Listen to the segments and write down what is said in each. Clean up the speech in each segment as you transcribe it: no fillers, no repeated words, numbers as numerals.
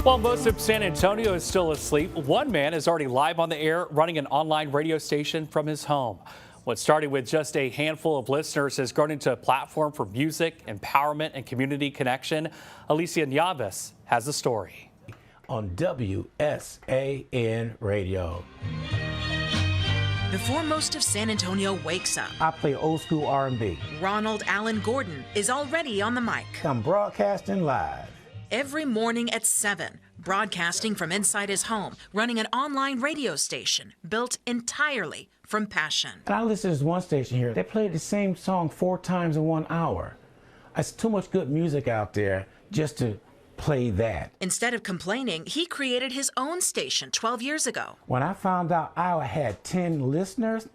While most of San Antonio is still asleep, one man is already live on the air running an online radio station from his home. What started with just a handful of listeners has grown into a platform for music, empowerment, and community connection. Alicia Nyavis has the story. On WSAN Radio. Before most of San Antonio wakes up, I play old school R&B. Ronald Allen Gordon is already on the mic. I'm broadcasting live. Every morning at 7, broadcasting from inside his home, running an online radio station built entirely from passion. And I listen to this one station here. They played the same song 4 times in 1 hour. It's too much good music out there just to play that. Instead of complaining, he created his own station 12 years ago. When I found out I had 10 listeners,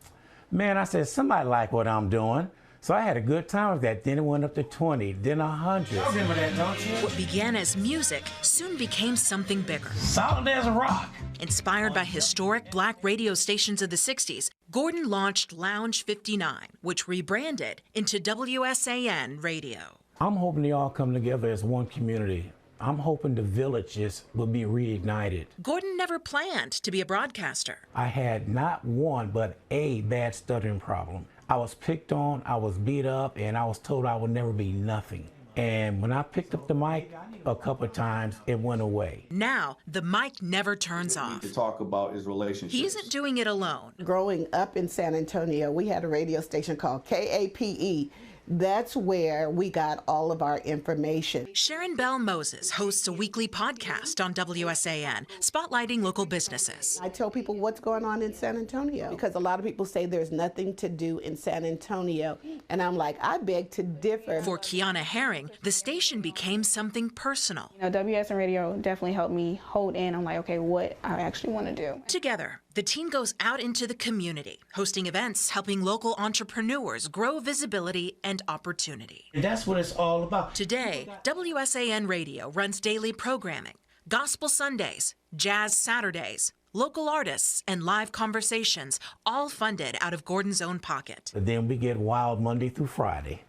man, I said, somebody like what I'm doing. So I had a good time with that. Then it went up to 20, then 100. I remember that, don't you? What began as music soon became something bigger. Solid as a rock. Inspired by historic black radio stations of the 60s, Gordon launched Lounge 59, which rebranded into WSAN Radio. I'm hoping they all come together as one community. I'm hoping the villages will be reignited. Gordon never planned to be a broadcaster. I had not one, but a bad stuttering problem. I was picked on, I was beat up, and I was told I would never be nothing. And when I picked up the mic a couple of times, it went away. Now, the mic never turns off. To talk about his relationships. He isn't doing it alone. Growing up in San Antonio, we had a radio station called KAPE. That's where we got all of our information. Sharon Bell Moses hosts a weekly podcast on WSAN, spotlighting local businesses. I tell people what's going on in San Antonio because a lot of people say there's nothing to do in San Antonio. And I'm like, I beg to differ. For Kiana Herring, the station became something personal. WSAN Radio definitely helped me hold in on like, okay, what I actually want to do. Together, the team goes out into the community, hosting events, helping local entrepreneurs grow visibility and opportunity. And that's what it's all about. Today, WSAN Radio runs daily programming, Gospel Sundays, Jazz Saturdays, local artists, and live conversations, all funded out of Gordon's own pocket. But then we get wild Monday through Friday.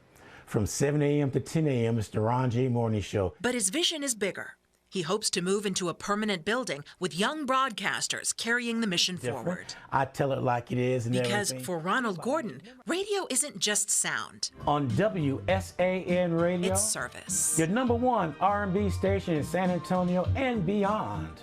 From 7 a.m. to 10 a.m. it's the Ron J. Morning Show. But his vision is bigger. He hopes to move into a permanent building with young broadcasters carrying the mission forward. I tell it like it is and because everything. For Ronald Gordon, radio isn't just sound. On WSAN Radio, it's service. your #1 R&B station in San Antonio and beyond.